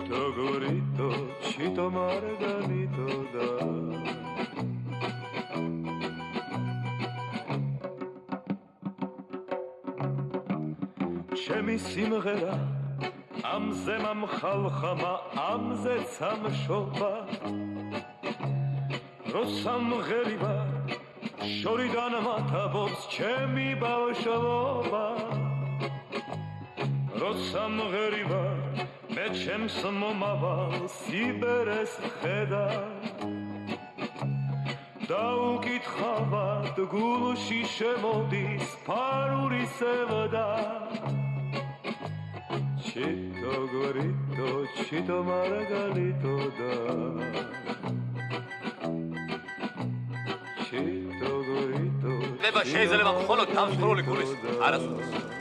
grito, cito margarito da ჩემი სიმღერა ამზე მომხალხამა ამზე სამშობა როსამღერიბა შორიდან მათაბობს ჩემი ბავშვობა როსამღერიბა მე ჩემს მომავალ სიბერეს ხედა დაუკითხავად გულში შემოდის ფარული სევდა Chito gorito, chito margarito da Chito gorito შეიძლება მხოლოდ დამსხვრული გულის არასდროს